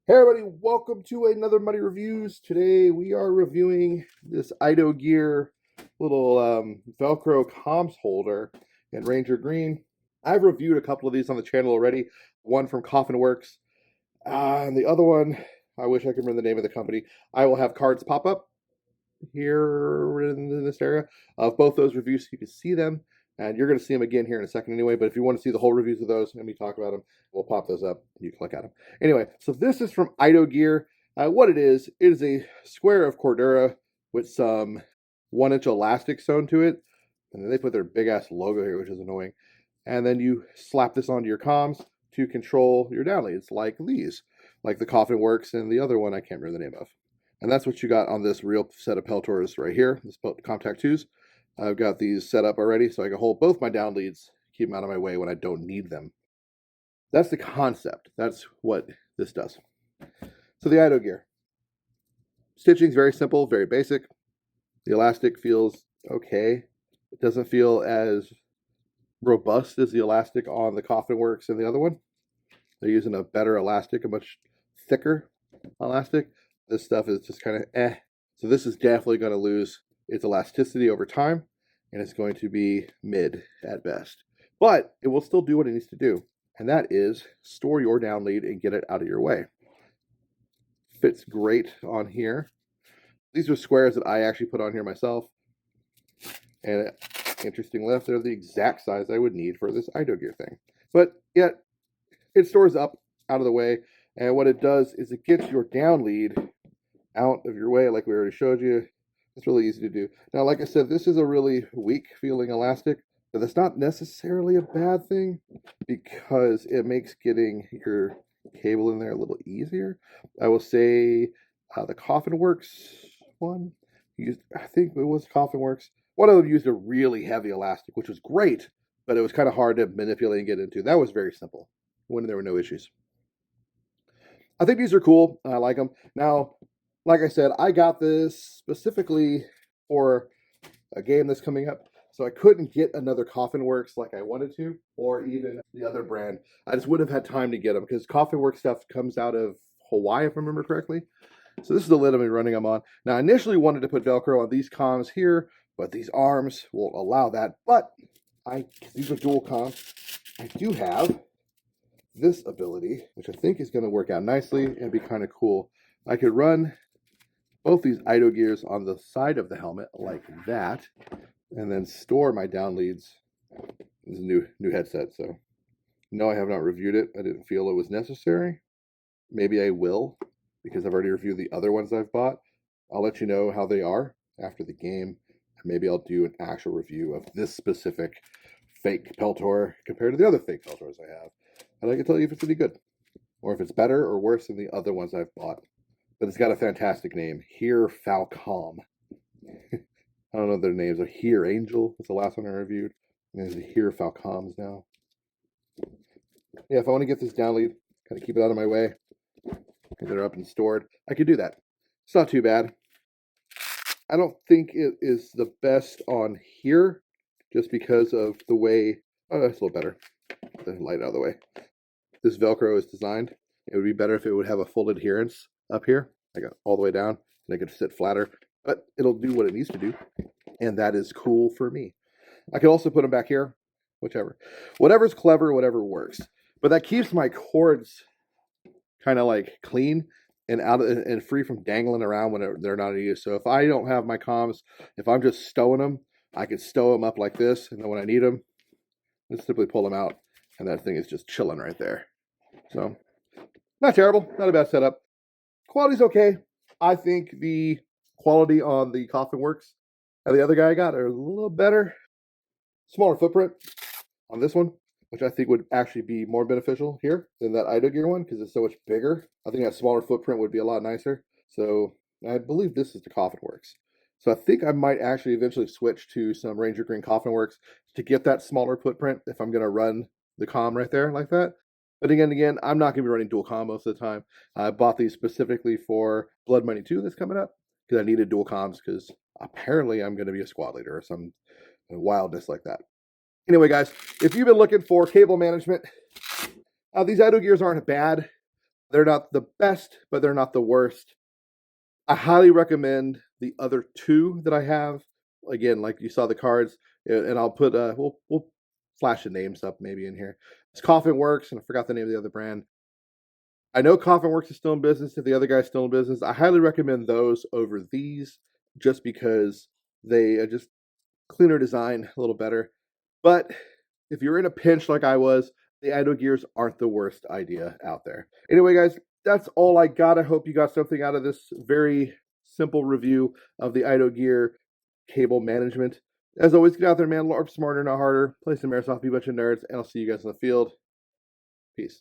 Hey everybody, welcome to another Muddy Reviews. Today we are reviewing this Idogear little Velcro comms holder in Ranger Green. I've reviewed a couple of these on the channel already. One from Coffin Works, and the other one, I wish I could remember the name of the company. I will have cards pop up here in this area of both those reviews so you can see them. And you're going to see them again here in a second anyway. But if you want to see the whole reviews of those and me talk about them, we'll pop those up. You click at them. Anyway, so this is from Idogear. What it is a square of Cordura with some 1-inch elastic sewn to it. And then they put their big ass logo here, which is annoying. And then you slap this onto your comms to control your downleads like these, like the Coffin Works and the other one I can't remember the name of. And that's what you got on this real set of Peltors right here, this COMTAC 2s. I've got these set up already so I can hold both my down leads, keep them out of my way when I don't need them. That's the concept. That's what this does. So the Idogear. Stitching is very simple, very basic. The elastic feels okay. It doesn't feel as robust as the elastic on the Coffin Works and the other one. They're using a better elastic, a much thicker elastic. This stuff is just kind of eh. So this is definitely going to lose its elasticity over time, and it's going to be mid at best. But it will still do what it needs to do, and that is store your down lead and get it out of your way. Fits great on here. These are squares that I actually put on here myself, and interesting enough, they're the exact size I would need for this Idogear thing. But yet, it stores up out of the way, and what it does is it gets your down lead out of your way, like we already showed you. It's really easy to do. Now, like I said, this is a really weak feeling elastic, but that's not necessarily a bad thing because it makes getting your cable in there a little easier. I will say the Coffin Works one, I think it was Coffin Works. One of them used a really heavy elastic, which was great, but it was kind of hard to manipulate and get into. That was very simple when there were no issues. I think these are cool. I like them. Now, like I said, I got this specifically for a game that's coming up, so I couldn't get another Coffin Works like I wanted to, or even the other brand. I just wouldn't have had time to get them because Coffin Works stuff comes out of Hawaii, if I remember correctly. So this is the lid I've been running them on. Now, I initially wanted to put Velcro on these comms here, but these arms won't allow that. But these are dual comms. I do have this ability, which I think is going to work out nicely and be kind of cool. I could run both these Idogears on the side of the helmet like that, and then store my down leads. This is a new headset, so no, I have not reviewed it. I didn't feel it was necessary. Maybe I will, because I've already reviewed the other ones I've bought. I'll let you know how they are after the game, and maybe I'll do an actual review of this specific fake Peltor compared to the other fake Peltors I have. And I can tell you if it's any good, or if it's better or worse than the other ones I've bought. But it's got a fantastic name, Here Falcom. I don't know their names. Here Angel was the last one I reviewed. And there's the Here Falcoms now. Yeah, if I want to get this down lead, kind of keep it out of my way, get it up and stored, I could do that. It's not too bad. I don't think it is the best on here, just because of the way. Oh, that's a little better. The light out of the way. This Velcro is designed. It would be better if it would have a full adherence up here, like all the way down, and I could sit flatter. But it'll do what it needs to do, and that is cool for me. I could also put them back here, whichever. Whatever's clever, whatever works. But that keeps my cords kind of like clean and out of, and free from dangling around when they're not in use. So if I don't have my comms, if I'm just stowing them, I could stow them up like this, and then when I need them, just simply pull them out, and that thing is just chilling right there. So not terrible, not a bad setup. Quality's okay. I think the quality on the Coffin Works and the other guy I got are a little better. Smaller footprint on this one, which I think would actually be more beneficial here than that Idogear one because it's so much bigger. I think that smaller footprint would be a lot nicer. So I believe this is the Coffin Works. So I think I might actually eventually switch to some Ranger Green Coffin Works to get that smaller footprint if I'm going to run the comm right there like that. But again, I'm not going to be running dual comm most of the time. I bought these specifically for Blood Money 2 that's coming up because I needed dual comms because apparently I'm going to be a squad leader or some wildness like that. Anyway, guys, if you've been looking for cable management, these Idogears aren't bad. They're not the best, but they're not the worst. I highly recommend the other two that I have. Again, like you saw the cards, and I'll put we'll flash the names up maybe in here. It's Coffin Works, and I forgot the name of the other brand. I know Coffin Works is still in business. If the other guy's still in business, I highly recommend those over these, just because they just cleaner design, a little better. But if you're in a pinch like I was, the Idogears aren't the worst idea out there. Anyway, guys, that's all I got. I hope you got something out of this very simple review of the Idogear cable management. As always, get out there, man. LARP smarter, not harder. Play some Airsoft, be a bunch of nerds, and I'll see you guys in the field. Peace.